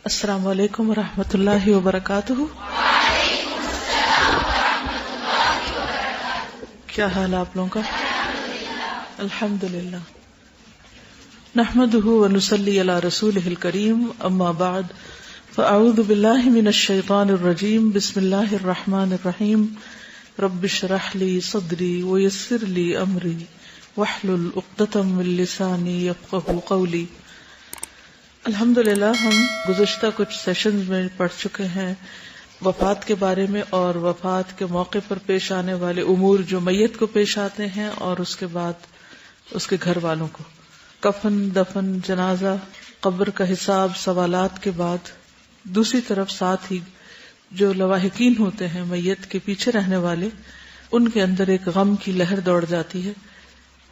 السلام علیکم ورحمۃ اللہ وبرکاتہ. کیا حال ہے آپ لوگوں کا؟ الحمد للہ. نحمده ونصلی علی رسولہ الکریم. اما بعد فاعوذ باللہ من الشیطان الرجیم. بسم اللہ الرحمن الرحیم. رب اشرح لی صدری ویسر لی امری واحلل عقدۃ من لسانی یفقہوا قولی. الحمدللہ ہم گزشتہ کچھ سیشنز میں پڑھ چکے ہیں وفات کے بارے میں اور وفات کے موقع پر پیش آنے والے امور جو میت کو پیش آتے ہیں اور اس کے بعد اس کے گھر والوں کو. کفن، دفن، جنازہ، قبر کا حساب، سوالات کے بعد دوسری طرف ساتھ ہی جو لواحقین ہوتے ہیں میت کے پیچھے رہنے والے، ان کے اندر ایک غم کی لہر دوڑ جاتی ہے.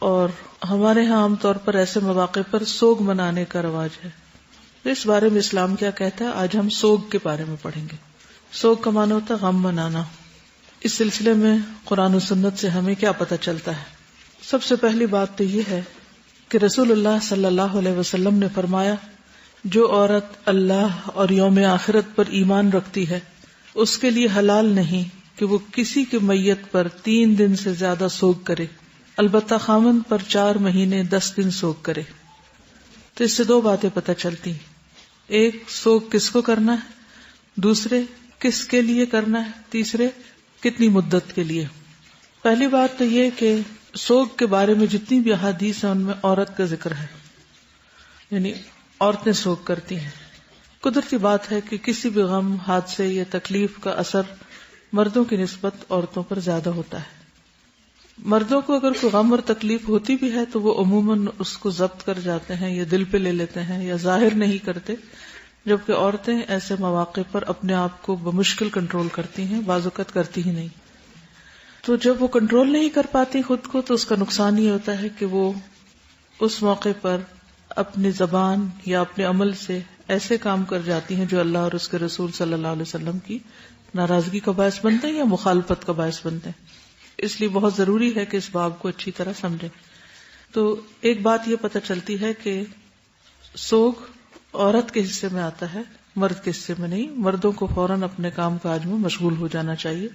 اور ہمارے ہاں عام طور پر ایسے مواقع پر سوگ منانے کا رواج ہے. تو اس بارے میں اسلام کیا کہتا ہے، آج ہم سوگ کے بارے میں پڑھیں گے. سوگ کا معنی ہوتا ہے غم منانا. اس سلسلے میں قرآن و سنت سے ہمیں کیا پتہ چلتا ہے؟ سب سے پہلی بات تو یہ ہے کہ رسول اللہ صلی اللہ علیہ وسلم نے فرمایا، جو عورت اللہ اور یوم آخرت پر ایمان رکھتی ہے اس کے لیے حلال نہیں کہ وہ کسی کے میت پر 3 دن سے زیادہ سوگ کرے، البتہ خامند پر 4 مہینے 10 دن سوگ کرے. تو اس سے 2 باتیں پتہ چلتی ہیں. ایک، سوگ کس کو کرنا ہے، دوسرے کس کے لیے کرنا ہے، تیسرے کتنی مدت کے لیے. پہلی بات تو یہ کہ سوگ کے بارے میں جتنی بھی احادیث ہیں ان میں عورت کا ذکر ہے، یعنی عورتیں سوگ کرتی ہیں. قدرتی بات ہے کہ کسی بھی غم، حادثے یا تکلیف کا اثر مردوں کی نسبت عورتوں پر زیادہ ہوتا ہے. مردوں کو اگر کوئی غم اور تکلیف ہوتی بھی ہے تو وہ عموماً اس کو ضبط کر جاتے ہیں یا دل پہ لے لیتے ہیں یا ظاہر نہیں کرتے، جبکہ عورتیں ایسے مواقع پر اپنے آپ کو بمشکل کنٹرول کرتی ہیں، بعض اوقات کرتی ہی نہیں. تو جب وہ کنٹرول نہیں کر پاتی خود کو تو اس کا نقصان یہ ہوتا ہے کہ وہ اس موقع پر اپنی زبان یا اپنے عمل سے ایسے کام کر جاتی ہیں جو اللہ اور اس کے رسول صلی اللہ علیہ وسلم کی ناراضگی کا باعث بنتے ہیں یا مخالفت کا باعث بنتے ہیں. اس لیے بہت ضروری ہے کہ اس باب کو اچھی طرح سمجھیں. تو ایک بات یہ پتہ چلتی ہے کہ سوگ عورت کے حصے میں آتا ہے، مرد کے حصے میں نہیں. مردوں کو فوراً اپنے کام کاج میں مشغول ہو جانا چاہیے.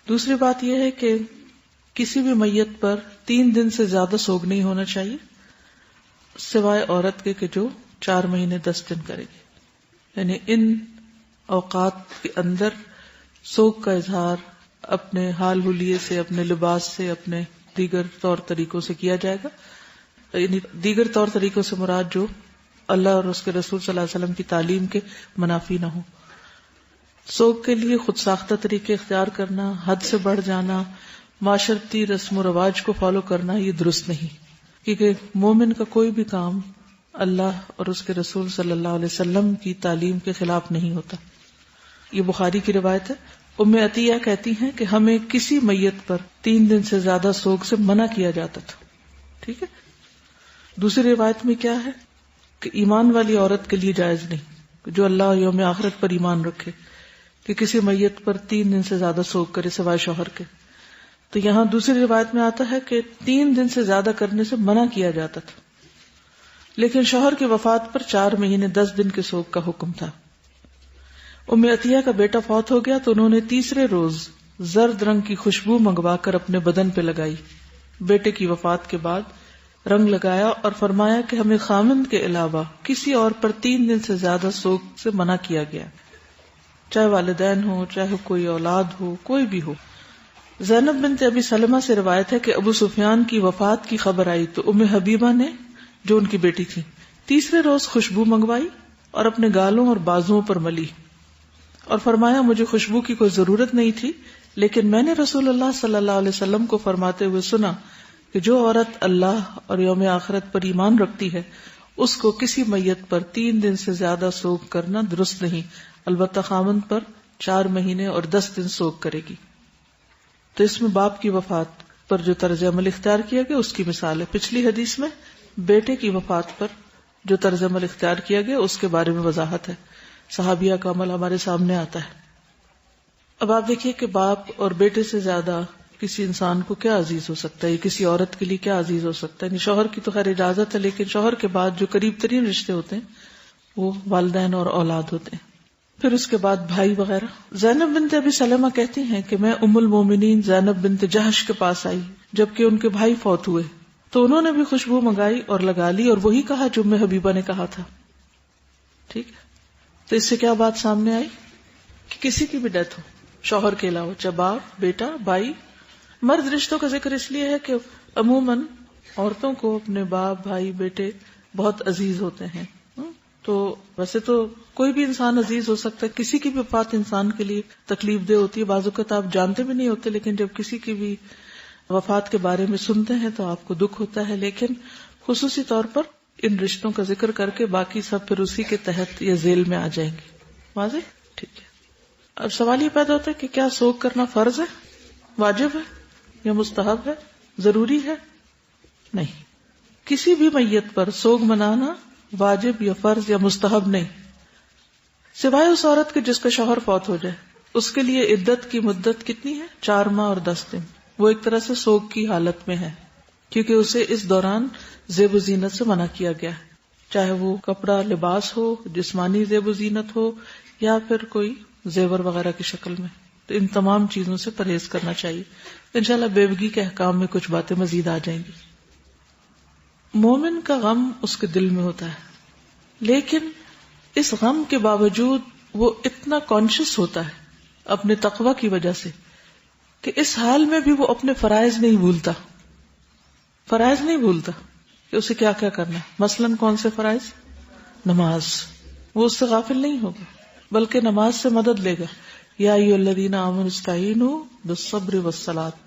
دوسری بات یہ ہے کہ کسی بھی میت پر 3 دن سے زیادہ سوگ نہیں ہونا چاہیے سوائے عورت کے کہ جو 4 مہینے 10 دن کرے گی. یعنی ان اوقات کے اندر سوگ کا اظہار اپنے حال حلیے سے، اپنے لباس سے، اپنے دیگر طور طریقوں سے کیا جائے گا. یعنی دیگر طور طریقوں سے مراد جو اللہ اور اس کے رسول صلی اللہ علیہ وسلم کی تعلیم کے منافی نہ ہو. سوگ کے لیے خود ساختہ طریقے اختیار کرنا، حد سے بڑھ جانا، معاشرتی رسم و رواج کو فالو کرنا یہ درست نہیں، کیونکہ مومن کا کوئی بھی کام اللہ اور اس کے رسول صلی اللہ علیہ وسلم کی تعلیم کے خلاف نہیں ہوتا. یہ بخاری کی روایت ہے. ام عطیہ کہتی ہیں کہ ہمیں کسی میت پر 3 دن سے زیادہ سوگ سے منع کیا جاتا تھا. ٹھیک ہے. دوسری روایت میں کیا ہے کہ ایمان والی عورت کے لیے جائز نہیں جو اللہ یوم آخرت پر ایمان رکھے کہ کسی میت پر 3 دن سے زیادہ سوگ کرے سوائے شوہر کے. تو یہاں دوسری روایت میں آتا ہے کہ 3 دن سے زیادہ کرنے سے منع کیا جاتا تھا، لیکن شوہر کی وفات پر 4 مہینے 10 دن کے سوگ کا حکم تھا. ام عطیہ کا بیٹا فوت ہو گیا تو انہوں نے تیسرے روز زرد رنگ کی خوشبو منگوا کر اپنے بدن پہ لگائی. بیٹے کی وفات کے بعد رنگ لگایا اور فرمایا کہ ہمیں خامند کے علاوہ کسی اور پر 3 دن سے زیادہ سوگ سے منع کیا گیا، چاہے والدین ہو، چاہے کوئی اولاد ہو، کوئی بھی ہو. زینب بنت ابی سلمہ سے روایت ہے کہ ابو سفیان کی وفات کی خبر آئی تو ام حبیبہ نے، جو ان کی بیٹی تھی، تیسرے روز خوشبو منگوائی اور اپنے گالوں اور بازوؤں پر ملی اور فرمایا مجھے خوشبو کی کوئی ضرورت نہیں تھی، لیکن میں نے رسول اللہ صلی اللہ علیہ وسلم کو فرماتے ہوئے سنا کہ جو عورت اللہ اور یوم آخرت پر ایمان رکھتی ہے اس کو کسی میت پر 3 دن سے زیادہ سوگ کرنا درست نہیں، البتہ خامند پر 4 مہینے اور 10 دن سوگ کرے گی. تو اس میں باپ کی وفات پر جو طرز عمل اختیار کیا گیا اس کی مثال ہے. پچھلی حدیث میں بیٹے کی وفات پر جو طرز عمل اختیار کیا گیا اس کے بارے میں وضاحت ہے. صحابیہ کا عمل ہمارے سامنے آتا ہے. اب آپ دیکھیے کہ باپ اور بیٹے سے زیادہ کسی انسان کو کیا عزیز ہو سکتا ہے، کسی عورت کے لیے کیا عزیز ہو سکتا ہے. شوہر کی تو خیر اجازت ہے، لیکن شوہر کے بعد جو قریب ترین رشتے ہوتے ہیں وہ والدین اور اولاد ہوتے ہیں. پھر اس کے بعد بھائی وغیرہ. زینب بنت ابی سلمہ کہتی ہیں کہ میں ام المومنین زینب بنت جہش کے پاس آئی جبکہ ان کے بھائی فوت ہوئے، تو انہوں نے بھی خوشبو منگائی اور لگا لی اور وہی کہا جو ام حبیبہ نے کہا تھا. ٹھیک ہے، تو اس سے کیا بات سامنے آئی کہ کسی کی بھی ڈیتھ ہو شوہر کے علاوہ، چاہے باپ، بیٹا، بھائی. مرد رشتوں کا ذکر اس لیے ہے کہ عموماً عورتوں کو اپنے باپ، بھائی، بیٹے بہت عزیز ہوتے ہیں. تو ویسے تو کوئی بھی انسان عزیز ہو سکتا ہے، کسی کی بھی وفات انسان کے لیے تکلیف دہ ہوتی ہے، بعض اوقات آپ جانتے بھی نہیں ہوتے، لیکن جب کسی کی بھی وفات کے بارے میں سنتے ہیں تو آپ کو دکھ ہوتا ہے. لیکن خصوصی طور پر ان رشتوں کا ذکر کر کے باقی سب پھر اسی کے تحت یا ذیل میں آ جائیں گے. واضح؟ ٹھیک ہے. اب سوال یہ پیدا ہوتا ہے کہ کیا سوگ کرنا فرض ہے، واجب ہے یا مستحب ہے، ضروری ہے؟ نہیں، کسی بھی میت پر سوگ منانا واجب یا فرض یا مستحب نہیں، سوائے اس عورت کے جس کا شوہر فوت ہو جائے. اس کے لیے عدت کی مدت کتنی ہے؟ 4 ماہ اور 10 دن. وہ ایک طرح سے سوگ کی حالت میں ہے کیونکہ اسے اس دوران زیب و زینت سے منع کیا گیا ہے، چاہے وہ کپڑا، لباس ہو، جسمانی زیب و زینت ہو یا پھر کوئی زیور وغیرہ کی شکل میں. تو ان تمام چیزوں سے پرہیز کرنا چاہیے. انشاءاللہ بیوگی کے احکام میں کچھ باتیں مزید آ جائیں گی. مومن کا غم اس کے دل میں ہوتا ہے، لیکن اس غم کے باوجود وہ اتنا کانشیس ہوتا ہے اپنے تقوی کی وجہ سے کہ اس حال میں بھی وہ اپنے فرائض نہیں بھولتا. فرائض نہیں بھولتا کہ اسے کیا کیا کرنا ہے. مثلاً کون سے فرائض؟ نماز. وہ اس سے غافل نہیں ہوگا بلکہ نماز سے مدد لے گا. یا ایھا الذین آمنوا استعینوا بالصبر والصلاۃ،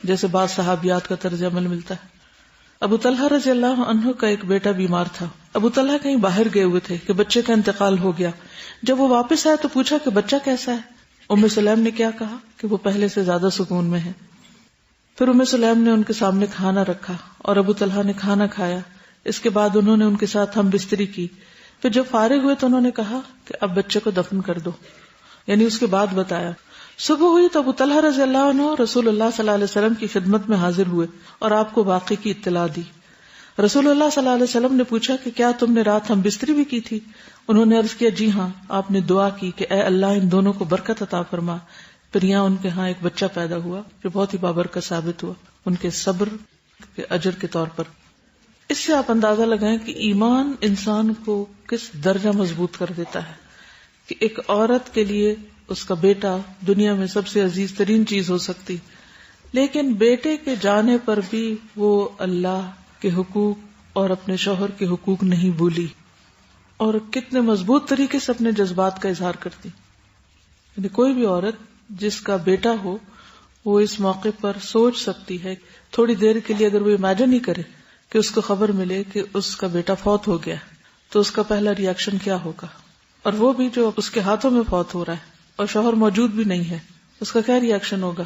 جیسے بعض صحابیات کا طرز عمل ملتا ہے. ابو طلحہ رضی اللہ عنہ کا ایک بیٹا بیمار تھا. ابو طلحہ کہیں باہر گئے ہوئے تھے کہ بچے کا انتقال ہو گیا. جب وہ واپس آئے تو پوچھا کہ بچہ کیسا ہے؟ ام سلیم نے کیا کہا کہ وہ پہلے سے زیادہ سکون میں ہے. پھر ام سلیم نے ان کے سامنے کھانا رکھا اور ابو طلحہ نے کھانا کھایا. اس کے بعد انہوں نے ان کے ساتھ ہم بستری کی. پھر جب فارغ ہوئے تو انہوں نے کہا کہ اب بچے کو دفن کر دو، یعنی اس کے بعد بتایا. صبح ہوئی تو ابو طلحہ رضی اللہ عنہ رسول اللہ صلی اللہ علیہ وسلم کی خدمت میں حاضر ہوئے اور آپ کو واقعے کی اطلاع دی. رسول اللہ صلی اللہ علیہ وسلم نے پوچھا کہ کیا تم نے رات ہم بستری بھی کی تھی؟ انہوں نے عرض کیا جی ہاں. آپ نے دعا کی کہ اے اللہ ان دونوں کو برکت عطا فرما. پھر یہاں ان کے ہاں ایک بچہ پیدا ہوا جو بہت ہی بابرکت ثابت ہوا ان کے صبر کے اجر کے طور پر. اس سے آپ اندازہ لگائیں کہ ایمان انسان کو کس درجہ مضبوط کر دیتا ہے کہ ایک عورت کے لیے اس کا بیٹا دنیا میں سب سے عزیز ترین چیز ہو سکتی، لیکن بیٹے کے جانے پر بھی وہ اللہ کے حقوق اور اپنے شوہر کے حقوق نہیں بھولی اور کتنے مضبوط طریقے سے اپنے جذبات کا اظہار کرتی. یعنی کوئی بھی عورت جس کا بیٹا ہو وہ اس موقع پر سوچ سکتی ہے تھوڑی دیر کے لیے، اگر وہ امیجن ہی کرے کہ اس کو خبر ملے کہ اس کا بیٹا فوت ہو گیا تو اس کا پہلا ری ایکشن کیا ہوگا، اور وہ بھی جو اس کے ہاتھوں میں فوت ہو رہا ہے اور شوہر موجود بھی نہیں ہے، اس کا کیا ری ایکشن ہوگا،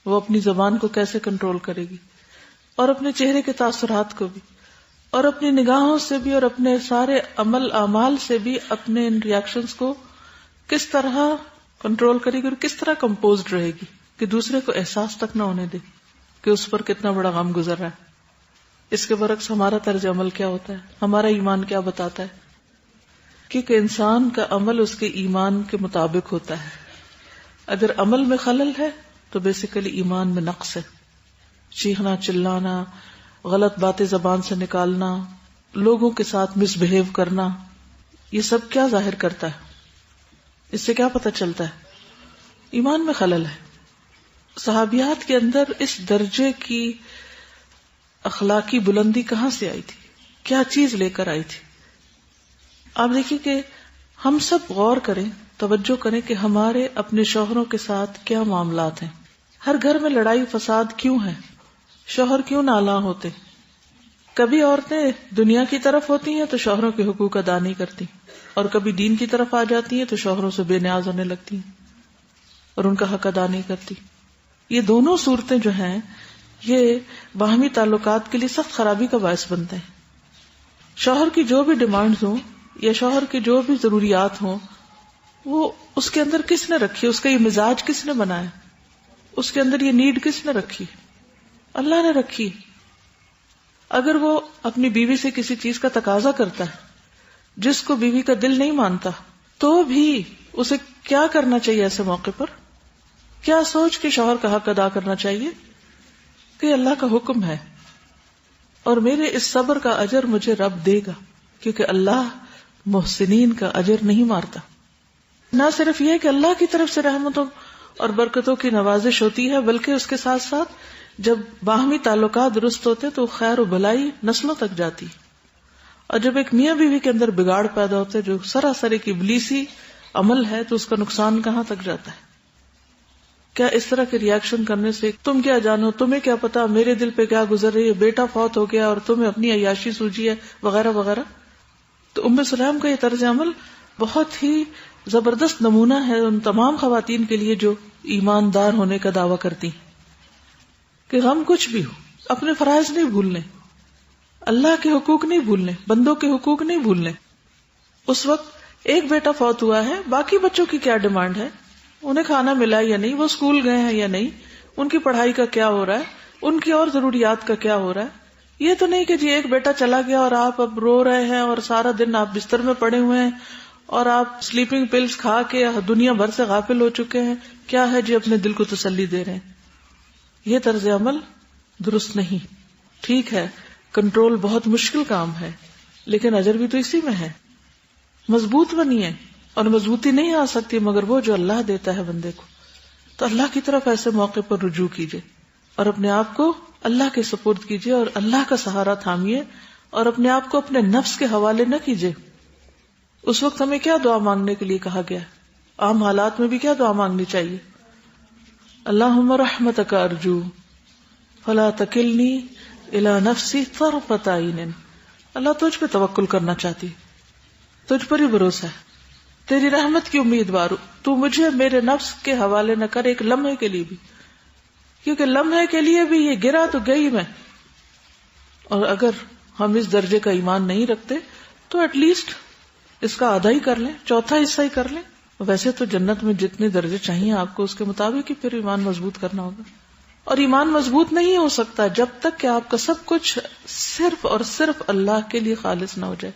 وہ اپنی زبان کو کیسے کنٹرول کرے گی اور اپنے چہرے کے تاثرات کو بھی اور اپنی نگاہوں سے بھی اور اپنے سارے عمل اعمال سے بھی اپنے ان ری ایکشنز کو کس طرح کنٹرول کرے گی اور کس طرح کمپوزڈ رہے گی کہ دوسرے کو احساس تک نہ ہونے دے کہ اس پر کتنا بڑا غم گزر رہا ہے. اس کے برعکس ہمارا طرز عمل کیا ہوتا ہے، ہمارا ایمان کیا بتاتا ہے؟ کیونکہ انسان کا عمل اس کے ایمان کے مطابق ہوتا ہے. اگر عمل میں خلل ہے تو بیسیکلی ایمان میں نقص ہے. چیخنا، چلانا، غلط باتیں زبان سے نکالنا، لوگوں کے ساتھ مس بہیو کرنا، یہ سب کیا ظاہر کرتا ہے؟ اس سے کیا پتہ چلتا ہے؟ ایمان میں خلل ہے. صحابیات کے اندر اس درجے کی اخلاقی بلندی کہاں سے آئی تھی؟ کیا چیز لے کر آئی تھی؟ آپ دیکھیے کہ ہم سب غور کریں، توجہ کریں کہ ہمارے اپنے شوہروں کے ساتھ کیا معاملات ہیں. ہر گھر میں لڑائی فساد کیوں ہے؟ شوہر کیوں نالاں ہوتے؟ کبھی عورتیں دنیا کی طرف ہوتی ہیں تو شوہروں کے حقوق ادا نہیں کرتی، اور کبھی دین کی طرف آ جاتی ہیں تو شوہروں سے بے نیاز ہونے لگتی ہیں اور ان کا حق ادا نہیں کرتی. یہ دونوں صورتیں جو ہیں یہ باہمی تعلقات کے لیے سخت خرابی کا باعث بنتے ہیں. شوہر کی جو بھی ڈیمانڈز ہوں یا شوہر کی جو بھی ضروریات ہوں وہ اس کے اندر کس نے رکھی؟ اس کا یہ مزاج کس نے بنایا؟ اس کے اندر یہ نیڈ کس نے رکھی؟ اللہ نے رکھی. اگر وہ اپنی بیوی سے کسی چیز کا تقاضا کرتا ہے جس کو بیوی کا دل نہیں مانتا تو بھی اسے کیا کرنا چاہیے ایسے موقع پر؟ کیا سوچ کے شوہر کا حق ادا کرنا چاہیے کہ اللہ کا حکم ہے اور میرے اس صبر کا اجر مجھے رب دے گا، کیونکہ اللہ محسنین کا اجر نہیں مارتا۔ نہ صرف یہ کہ اللہ کی طرف سے رحمتوں اور برکتوں کی نوازش ہوتی ہے، بلکہ اس کے ساتھ ساتھ جب باہمی تعلقات درست ہوتے تو خیر و بھلائی نسلوں تک جاتی، اور جب ایک میاں بیوی کے اندر بگاڑ پیدا ہوتے جو سراسر ایک ابلیسی عمل ہے تو اس کا نقصان کہاں تک جاتا ہے۔ کیا اس طرح کے ریاکشن کرنے سے تم کیا جانو، تمہیں کیا پتا میرے دل پہ کیا گزر رہی ہے، بیٹا فوت ہو گیا اور تمہیں اپنی عیاشی سوجی ہے وغیرہ وغیرہ۔ تو ام سلیم کا یہ طرز عمل بہت ہی زبردست نمونہ ہے ان تمام خواتین کے لیے جو ایماندار ہونے کا دعویٰ کرتی کہ غم کچھ بھی ہو اپنے فرائض نہیں بھولنے، اللہ کے حقوق نہیں بھولنے، بندوں کے حقوق نہیں بھولنے۔ اس وقت ایک بیٹا فوت ہوا ہے، باقی بچوں کی کیا ڈیمانڈ ہے، انہیں کھانا ملا یا نہیں، وہ اسکول گئے ہیں یا نہیں، ان کی پڑھائی کا کیا ہو رہا ہے، ان کی اور ضروریات کا کیا ہو رہا ہے۔ یہ تو نہیں کہ جی ایک بیٹا چلا گیا اور آپ اب رو رہے ہیں اور سارا دن آپ بستر میں پڑے ہوئے ہیں اور آپ سلیپنگ پلز کھا کے دنیا بھر سے غافل ہو چکے ہیں، کیا ہے جی اپنے دل کو تسلی دے رہے ہیں۔ یہ طرز عمل درست نہیں۔ ٹھیک ہے کنٹرول بہت مشکل کام ہے، لیکن اجر بھی تو اسی میں ہے۔ مضبوط بنیے، اور مضبوطی نہیں آ سکتی مگر وہ جو اللہ دیتا ہے بندے کو۔ تو اللہ کی طرف ایسے موقع پر رجوع کیجئے اور اپنے آپ کو اللہ کے سپرد کیجئے اور اللہ کا سہارا تھامیے، اور اپنے آپ کو اپنے نفس کے حوالے نہ کیجئے۔ اس وقت ہمیں کیا دعا مانگنے کے لیے کہا گیا ہے؟ عام حالات میں بھی کیا دعا مانگنی چاہیے؟ اللہم رحمتک ارجو فلا تکلنی الی نفسی طرفۃ عین۔ اللہ تجھ پہ توکل کرنا چاہتی، تجھ پر ہی بھروسہ ہے، تیری رحمت کی امیدوار ہوں، تو مجھے میرے نفس کے حوالے نہ کر ایک لمحے کے لیے بھی، کیونکہ لمحے کے لیے بھی یہ گرا تو گئی میں۔ اور اگر ہم اس درجے کا ایمان نہیں رکھتے تو ایٹ لیسٹ اس کا آدھا ہی کر لیں، چوتھا حصہ ہی کر لیں۔ ویسے تو جنت میں جتنے درجے چاہیے آپ کو اس کے مطابق ہی پھر ایمان مضبوط کرنا ہوگا، اور ایمان مضبوط نہیں ہو سکتا جب تک کہ آپ کا سب کچھ صرف اور صرف اللہ کے لیے خالص نہ ہو جائے۔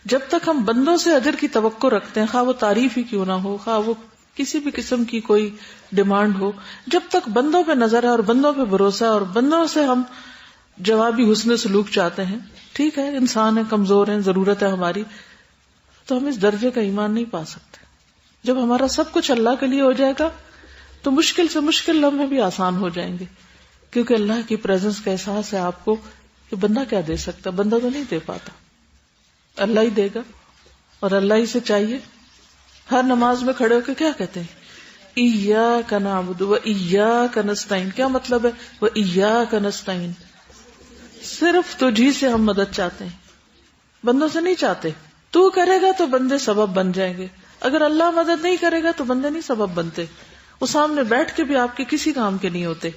جب تک ہم بندوں سے اجر کی توقع رکھتے ہیں، خواہ وہ تعریف ہی کیوں نہ ہو، خواہ وہ کسی بھی قسم کی کوئی ڈیمانڈ ہو، جب تک بندوں پہ نظر ہے اور بندوں پہ بھروسہ ہے اور بندوں سے ہم جوابی حسن سلوک چاہتے ہیں، ٹھیک ہے انسان ہے، کمزور ہیں، ضرورت ہے ہماری، تو ہم اس درجے کا ایمان نہیں پا سکتے۔ جب ہمارا سب کچھ اللہ کے لیے ہو جائے گا تو مشکل سے مشکل لمحے بھی آسان ہو جائیں گے، کیونکہ اللہ کی پریزنس کا احساس ہے آپ کو کہ بندہ کیا دے سکتا، بندہ تو نہیں دے پاتا، اللہ ہی دے گا، اور اللہ ہی سے چاہیے۔ ہر نماز میں کھڑے ہو کے کیا کہتے ہیں؟ ایاک نعبد و ایاک نستعین۔ کیا مطلب ہے وہ ایاک نستعین؟ صرف تجھی سے ہم مدد چاہتے ہیں، بندوں سے نہیں چاہتے۔ تو کرے گا تو بندے سبب بن جائیں گے، اگر اللہ مدد نہیں کرے گا تو بندے نہیں سبب بنتے، وہ سامنے بیٹھ کے بھی آپ کے کسی کام کے نہیں ہوتے۔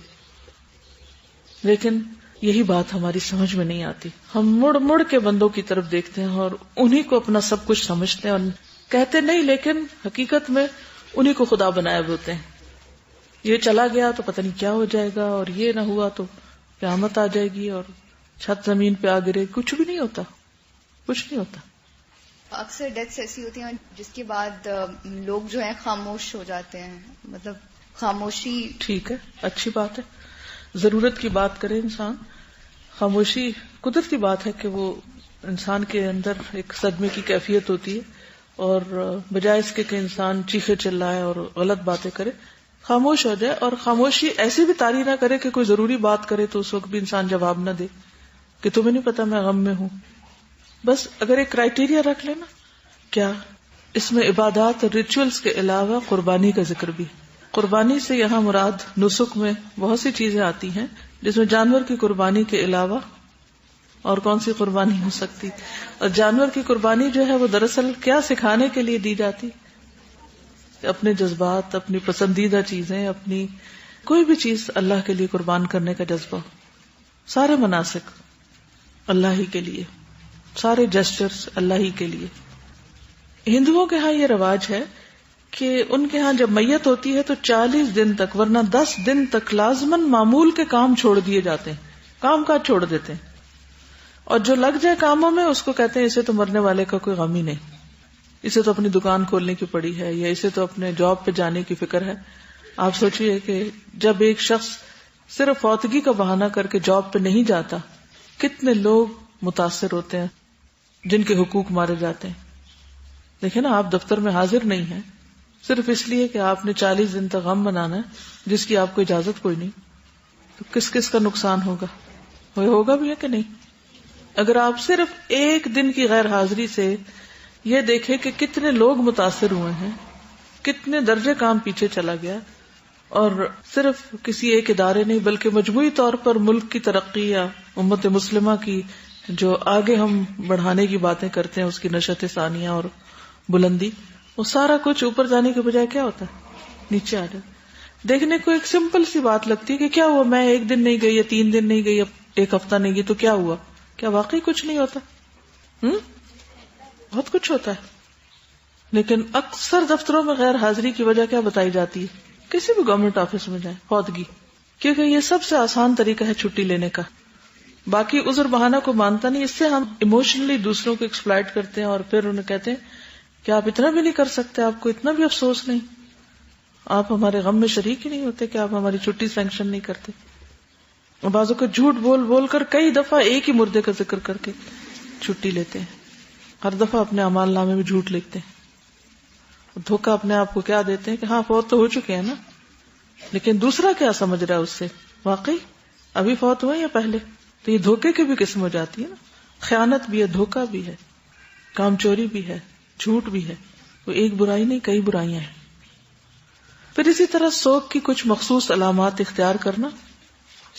لیکن یہی بات ہماری سمجھ میں نہیں آتی، ہم مڑ مڑ کے بندوں کی طرف دیکھتے ہیں اور انہی کو اپنا سب کچھ سمجھتے ہیں، اور کہتے نہیں لیکن حقیقت میں انہی کو خدا بنائے ہوتے ہیں۔ یہ چلا گیا تو پتہ نہیں کیا ہو جائے گا، اور یہ نہ ہوا تو قیامت آ جائے گی اور چھت زمین پہ آ گرے، کچھ بھی نہیں ہوتا، کچھ نہیں ہوتا۔ اکثر ڈیتھس ایسی ہوتی ہیں جس کے بعد لوگ جو ہیں خاموش ہو جاتے ہیں، مطلب خاموشی۔ ٹھیک ہے، اچھی بات ہے، ضرورت کی بات کرے انسان۔ خاموشی قدرتی بات ہے کہ وہ انسان کے اندر ایک صدمے کی کیفیت ہوتی ہے، اور بجائے اس کے کہ انسان چیخے چلائے اور غلط باتیں کرے، خاموش ہو جائے، اور خاموشی ایسی بھی طاری نہ کرے کہ کوئی ضروری بات کرے تو اس وقت بھی انسان جواب نہ دے کہ تمہیں نہیں پتا میں غم میں ہوں۔ بس اگر ایک کرائیٹیریا رکھ لینا، کیا اس میں عبادات اور ریچولز کے علاوہ قربانی کا ذکر بھی۔ قربانی سے یہاں مراد نسک میں بہت سی چیزیں آتی ہیں، جس میں جانور کی قربانی کے علاوہ اور کون سی قربانی ہو سکتی، اور جانور کی قربانی جو ہے وہ دراصل کیا سکھانے کے لیے دی جاتی، اپنے جذبات، اپنی پسندیدہ چیزیں، اپنی کوئی بھی چیز اللہ کے لیے قربان کرنے کا جذبہ، سارے مناسک اللہ ہی کے لیے، سارے جسچرز اللہ ہی کے لیے۔ ہندوؤں کے ہاں یہ رواج ہے کہ ان کے ہاں جب میت ہوتی ہے تو 40 دن تک، ورنہ 10 دن تک لازماً معمول کے کام چھوڑ دیے جاتے ہیں، کام کاج چھوڑ دیتے ہیں، اور جو لگ جائے کاموں میں اس کو کہتے ہیں اسے تو مرنے والے کا کوئی غم ہی نہیں، اسے تو اپنی دکان کھولنے کی پڑی ہے، یا اسے تو اپنے جاب پہ جانے کی فکر ہے. آپ سوچئے کہ جب ایک شخص صرف فوتگی کا بہانہ کر کے جاب پہ نہیں جاتا، کتنے لوگ متاثر ہوتے ہیں جن کے حقوق مارے جاتے ہیں. دیکھیں نا، آپ دفتر میں حاضر نہیں ہیں صرف اس لیے کہ آپ نے 40 دن تک غم منانا ہے جس کی آپ کو اجازت کوئی نہیں، تو کس کس کا نقصان ہوگا؟ ہوگا بھی ہے کہ نہیں؟ اگر آپ صرف ایک دن کی غیر حاضری سے یہ دیکھیں کہ کتنے لوگ متاثر ہوئے ہیں، کتنے درجے کام پیچھے چلا گیا، اور صرف کسی ایک ادارے نہیں بلکہ مجموعی طور پر ملک کی ترقی یا امت مسلمہ کی جو آگے ہم بڑھانے کی باتیں کرتے ہیں اس کی نشأت ثانیہ اور بلندی، وہ سارا کچھ اوپر جانے کے بجائے کیا ہوتا ہے؟ نیچے آ جاتا. دیکھنے کو ایک سمپل سی بات لگتی ہے کہ کیا ہوا، میں ایک دن نہیں گئی یا 3 دن نہیں گئی یا ایک ہفتہ نہیں گئی تو کیا ہوا؟ کیا واقعی کچھ نہیں ہوتا؟ بہت کچھ ہوتا ہے. لیکن اکثر دفتروں میں غیر حاضری کی وجہ کیا بتائی جاتی ہے؟ کسی بھی گورنمنٹ آفس میں جائیں، فوتگی، کیونکہ یہ سب سے آسان طریقہ ہے چھٹی لینے کا. باقی عذر بہانہ کو مانتا نہیں، اس سے ہم ایموشنلی دوسروں کو ایکسپلائٹ کرتے ہیں اور پھر انہیں کہتے ہیں کہ آپ اتنا بھی نہیں کر سکتے، آپ کو اتنا بھی افسوس نہیں، آپ ہمارے غم میں شریک ہی نہیں ہوتے کہ آپ ہماری چھٹی سینکشن نہیں کرتے. بعضوں کو جھوٹ بول بول کر کئی دفعہ ایک ہی مردے کا ذکر کر کے چھٹی لیتے ہیں، ہر دفعہ اپنے اعمال نامے میں جھوٹ لکھتے ہیں، دھوکہ اپنے آپ کو کیا دیتے ہیں کہ ہاں فوت تو ہو چکے ہیں نا، لیکن دوسرا کیا سمجھ رہا ہے اس سے، واقعی ابھی فوت ہوئے یا پہلے؟ تو یہ دھوکے کی بھی قسم ہو جاتی ہے نا، خیانت بھی ہے، دھوکہ بھی ہے، کام چوری بھی ہے، جھوٹ بھی ہے. وہ ایک برائی نہیں، کئی برائیاں ہیں. پھر اسی طرح سوگ کی کچھ مخصوص علامات اختیار کرنا.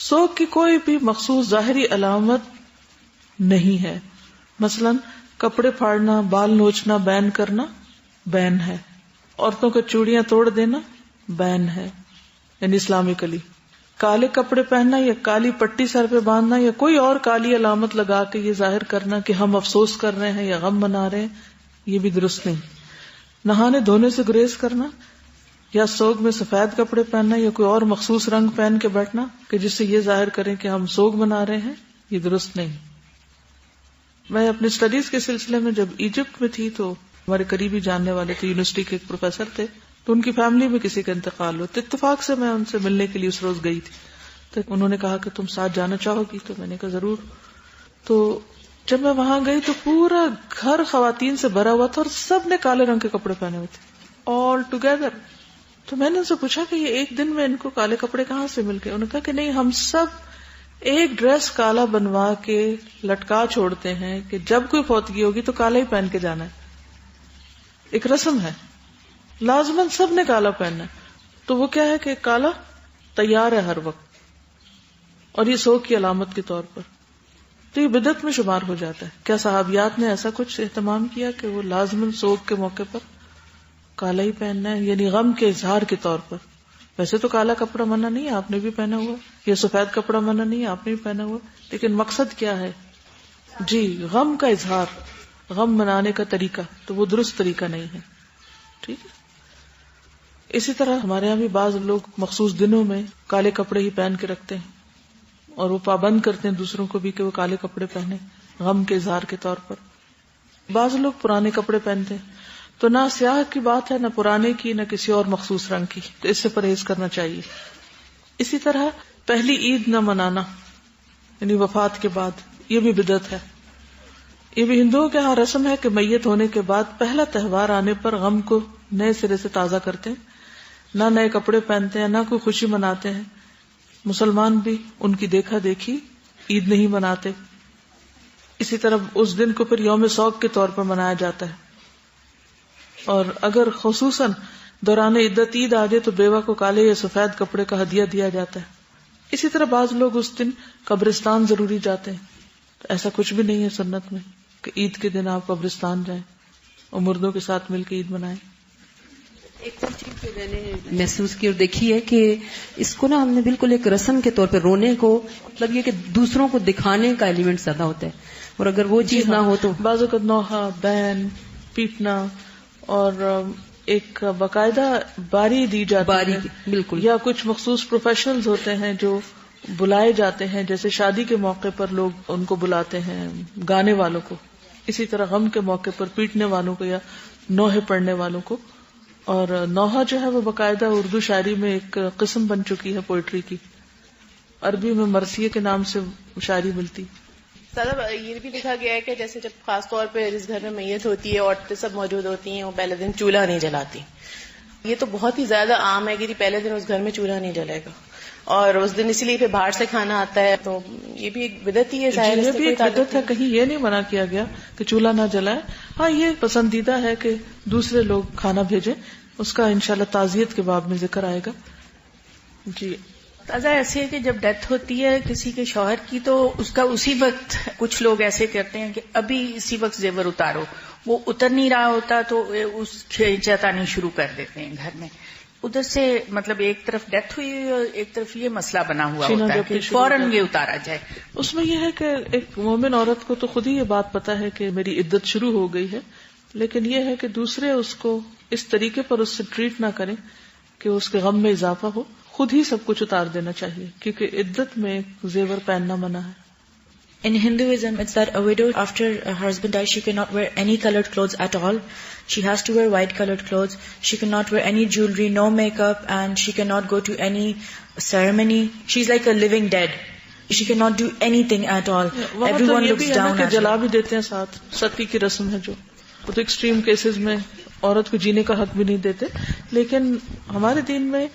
سوگ کی کوئی بھی مخصوص ظاہری علامت نہیں ہے. مثلا کپڑے پھاڑنا، بال نوچنا، بین کرنا بین ہے. عورتوں کو چوڑیاں توڑ دینا بین ہے، یعنی اسلامکلی. کالے کپڑے پہننا یا کالی پٹی سر پہ باندھنا یا کوئی اور کالی علامت لگا کے یہ ظاہر کرنا کہ ہم افسوس کر رہے ہیں یا غم منا رہے ہیں، یہ بھی درست نہیں. نہانے دھونے سے گریز کرنا یا سوگ میں سفید کپڑے پہننا یا کوئی اور مخصوص رنگ پہن کے بیٹھنا کہ جس سے یہ ظاہر کریں کہ ہم سوگ منا رہے ہیں، یہ درست نہیں. میں اپنی اسٹڈیز کے سلسلے میں جب ایجپٹ میں تھی تو ہمارے قریبی جاننے والے تھے، یونیورسٹی کے ایک پروفیسر تھے، تو ان کی فیملی میں کسی کا انتقال ہوا، تو اتفاق سے میں ان سے ملنے کے لیے اس روز گئی تھی. تو انہوں نے کہا کہ تم ساتھ جانا چاہو گی؟ تو میں نے کہا ضرور. تو جب میں وہاں گئی تو پورا گھر خواتین سے بھرا ہوا تھا اور سب نے کالے رنگ کے کپڑے پہنے ہوئے تھے، آل ٹوگیدر. تو میں نے ان سے پوچھا کہ یہ ایک دن میں ان کو کالے کپڑے کہاں سے مل گئے؟ انہوں نے کہا کہ نہیں، ہم سب ایک ڈریس کالا بنوا کے لٹکا چھوڑتے ہیں کہ جب کوئی فوتگی ہوگی تو کالا ہی پہن کے جانا ہے. ایک رسم ہے، لازماً سب نے کالا پہننا ہے. تو وہ کیا ہے کہ کالا تیار ہے ہر وقت، اور یہ سوگ کی علامت کے طور پر. تو یہ بدعت میں شمار ہو جاتا ہے. کیا صحابیات نے ایسا کچھ اہتمام کیا کہ وہ لازماً سوگ کے موقع پر کالا ہی پہننا ہے، یعنی غم کے اظہار کے طور پر؟ ویسے تو کالا کپڑا منع نہیں ہے، آپ نے بھی پہنا ہوا، یا سفید کپڑا منع نہیں ہے، آپ نے بھی پہنا ہوا، لیکن مقصد کیا ہے؟ جی، غم کا اظہار، غم منانے کا طریقہ، تو وہ درست طریقہ نہیں ہے. ٹھیک ہے. اسی طرح ہمارے یہاں بھی بعض لوگ مخصوص دنوں میں کالے کپڑے ہی پہن کے رکھتے ہیں، اور وہ پابند کرتے ہیں دوسروں کو بھی کہ وہ کالے کپڑے پہنے غم کے اظہار کے طور پر. بعض لوگ پرانے کپڑے پہنتے ہیں، تو نہ سیاہ کی بات ہے، نہ پرانے کی، نہ کسی اور مخصوص رنگ کی، تو اس سے پرہیز کرنا چاہیے. اسی طرح پہلی عید نہ منانا، یعنی وفات کے بعد، یہ بھی بدعت ہے. یہ بھی ہندوؤں کے ہاں رسم ہے کہ میت ہونے کے بعد پہلا تہوار آنے پر غم کو نئے سرے سے تازہ کرتے ہیں، نہ نئے کپڑے پہنتے ہیں، نہ کوئی خوشی مناتے ہیں. مسلمان بھی ان کی دیکھا دیکھی عید نہیں مناتے. اسی طرح اس دن کو پھر یوم سوگ کے طور پر منایا جاتا ہے، اور اگر خصوصاً دوران عدت عید آ جائے تو بیوہ کو کالے یا سفید کپڑے کا ہدیہ دیا جاتا ہے. اسی طرح بعض لوگ اس دن قبرستان ضروری جاتے ہیں، تو ایسا کچھ بھی نہیں ہے سنت میں کہ عید کے دن آپ قبرستان جائیں اور مردوں کے ساتھ مل کے عید منائیں. ایک اور چیز جو میں نے محسوس کی اور دیکھی ہے کہ اس کو نا ہم نے بالکل ایک رسم کے طور پہ رونے کو، مطلب یہ کہ دوسروں کو دکھانے کا ایلیمنٹ زیادہ ہوتا ہے، اور اگر وہ چیز نہ ہو تو بعض اوقات نوحہ، بین، پیٹنا اور ایک باقاعدہ باری دی جاتی ہے، بالکل، یا کچھ مخصوص پروفیشنلز ہوتے ہیں جو بلائے جاتے ہیں، جیسے شادی کے موقع پر لوگ ان کو بلاتے ہیں، گانے والوں کو، اسی طرح غم کے موقع پر پیٹنے والوں کو یا نوحے پڑھنے والوں کو. اور نوحہ جو ہے وہ باقاعدہ اردو شاعری میں ایک قسم بن چکی ہے پوئٹری کی. عربی میں مرثیے کے نام سے شاعری ملتی. یہ بھی لکھا گیا ہے کہ جیسے جب خاص طور پہ جس گھر میں میت ہوتی ہے، عورتیں سب موجود ہوتی ہیں، وہ پہلے دن چولہا نہیں جلاتی. یہ تو بہت ہی زیادہ عام ہے کہ پہلے دن اس گھر میں چولہا نہیں جلے گا، اور اس دن اسی لیے پھر باہر سے کھانا آتا ہے. تو یہ بھی ایک بدعت ہی ہے. ظاہر یہ بھی ایک بدعت ہے، کہیں یہ نہیں منع کیا گیا کہ چولہا نہ جلائے. ہاں یہ پسندیدہ ہے کہ دوسرے لوگ کھانا بھیجیں، اس کا انشاءاللہ تعزیت کے باب میں ذکر آئے گا. جی تازہ ایسے ہے کہ جب ڈیتھ ہوتی ہے کسی کے شوہر کی تو اس کا اسی وقت کچھ لوگ ایسے کرتے ہیں کہ ابھی اسی وقت زیور اتارو، وہ اتر نہیں رہا ہوتا تو اس کھینچاتانی شروع کر دیتے ہیں گھر میں. ادھر سے مطلب ایک طرف ڈیتھ ہوئی اور ایک طرف یہ مسئلہ بنا ہوا ہوتا ہے کہ فوراً یہ اتارا جائے. اس میں یہ ہے کہ ایک مومن عورت کو تو خود ہی یہ بات پتا ہے کہ میری عدت شروع ہو گئی ہے، لیکن یہ ہے کہ دوسرے اس کو اس طریقے پر اس سے ٹریٹ نہ کریں کہ اس کے غم میں اضافہ ہو. خود ہی سب کچھ اتار دینا چاہیے، کیونکہ عدت میں زیور پہننا منع ہے. In Hinduism, it's that a widow, after her husband dies, she cannot wear any colored clothes at all. She has to wear white colored clothes. She cannot wear any jewelry, no makeup, and she cannot go to any ceremony. She's like a living dead. She cannot do anything at all. Everyone looks down at her. جلا بھی دیتے ہیں ساتھ، ستی کی رسم ہے جو، وہ تو ایکسٹریم کیسز میں عورت کو جینے کا حق بھی نہیں دیتے. لیکن ہمارے دین میں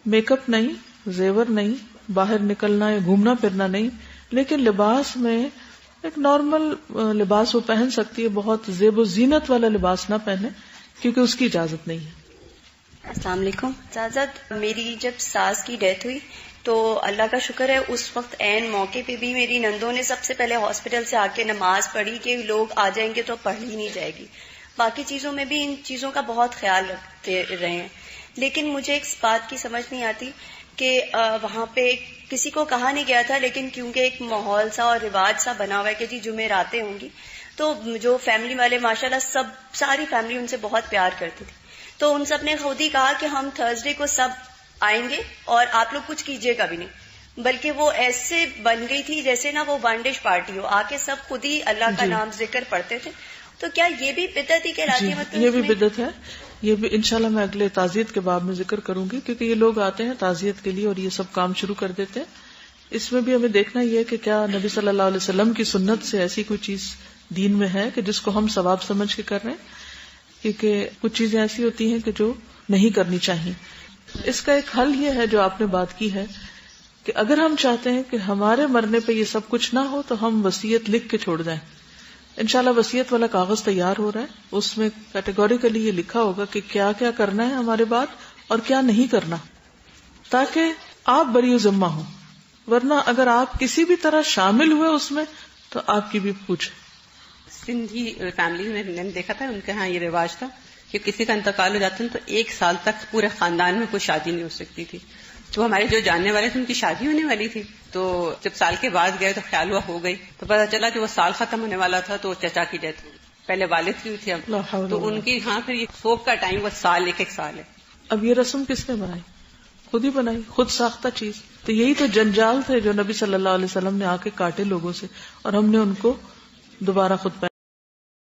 میک اپ نہیں، زیور نہیں، باہر نکلنا یا گھومنا پھرنا نہیں، لیکن لباس میں ایک نارمل لباس وہ پہن سکتی ہے، بہت زیب و زینت والا لباس نہ پہنے کیونکہ اس کی اجازت نہیں ہے. السلام علیکم. سازد، میری جب ساس کی ڈیتھ ہوئی تو اللہ کا شکر ہے اس وقت عین موقع پہ بھی میری نندوں نے سب سے پہلے ہاسپٹل سے آ کے نماز پڑھی کہ لوگ آ جائیں گے تو پڑھ ہی نہیں جائے گی. باقی چیزوں میں بھی ان چیزوں کا بہت خیال رکھتے رہے ہیں. لیکن مجھے ایک بات کی سمجھ نہیں آتی کہ وہاں پہ کسی کو کہا نہیں گیا تھا، لیکن کیونکہ ایک ماحول سا اور رواج سا بنا ہوا ہے کہ جی جمعراتیں ہوں گی، تو جو فیملی والے ماشاءاللہ ساری فیملی ان سے بہت پیار کرتی تھی، تو ان سب نے خود ہی کہا کہ ہم تھرسڈے کو سب آئیں گے اور آپ لوگ کچھ کیجیے گا بھی نہیں. بلکہ وہ ایسے بن گئی تھی جیسے نا وہ بانڈیج پارٹی ہو، آ کے سب خود ہی اللہ کا نام ذکر پڑھتے تھے. تو کیا یہ بھی بدعت ہی کہلاتی ہے؟ مطلب یہ بھی بدعت ہے. یہ بھی انشاءاللہ میں اگلے تعزیت کے باب میں ذکر کروں گی، کیونکہ یہ لوگ آتے ہیں تعزیت کے لیے اور یہ سب کام شروع کر دیتے ہیں. اس میں بھی ہمیں دیکھنا یہ ہے کہ کیا نبی صلی اللہ علیہ وسلم کی سنت سے ایسی کوئی چیز دین میں ہے کہ جس کو ہم ثواب سمجھ کے کر رہے ہیں، کیونکہ کچھ چیزیں ایسی ہوتی ہیں کہ جو نہیں کرنی چاہیے. اس کا ایک حل یہ ہے جو آپ نے بات کی ہے کہ اگر ہم چاہتے ہیں کہ ہمارے مرنے پہ یہ سب کچھ نہ ہو تو ہم وصیت لکھ کے چھوڑ دیں. انشاءاللہ وصیت والا کاغذ تیار ہو رہا ہے، اس میں کیٹیگوریکلی یہ لکھا ہوگا کہ کیا کیا کرنا ہے ہمارے بعد اور کیا نہیں کرنا، تاکہ آپ بری ذمہ ہوں. ورنہ اگر آپ کسی بھی طرح شامل ہوئے اس میں تو آپ کی بھی پوچھ. سندھی فیملی میں نے دیکھا تھا، ان کے ہاں یہ رواج تھا کہ کسی کا انتقال ہو جاتا ہے تو 1 سال تک پورے خاندان میں کوئی شادی نہیں ہو سکتی تھی. تو ہمارے جو جاننے والے تھے ان کی شادی ہونے والی تھی، تو جب سال کے بعد گئے تو خیال ہوا ہو گئی، تو پتا چلا کہ وہ سال ختم ہونے والا تھا تو چچا کی ڈیتھ ہوئی. پہلے والد کی ہوئی تھی، اب تو ان کی ہاں پھر یہ سوگ کا ٹائم وہ سال 1 سال ہے. اب یہ رسم کس نے بنائی؟ خود ہی بنائی، خود ساختہ چیز. تو یہی تو جنجال تھے جو نبی صلی اللہ علیہ وسلم نے آ کے کاٹے لوگوں سے، اور ہم نے ان کو دوبارہ خود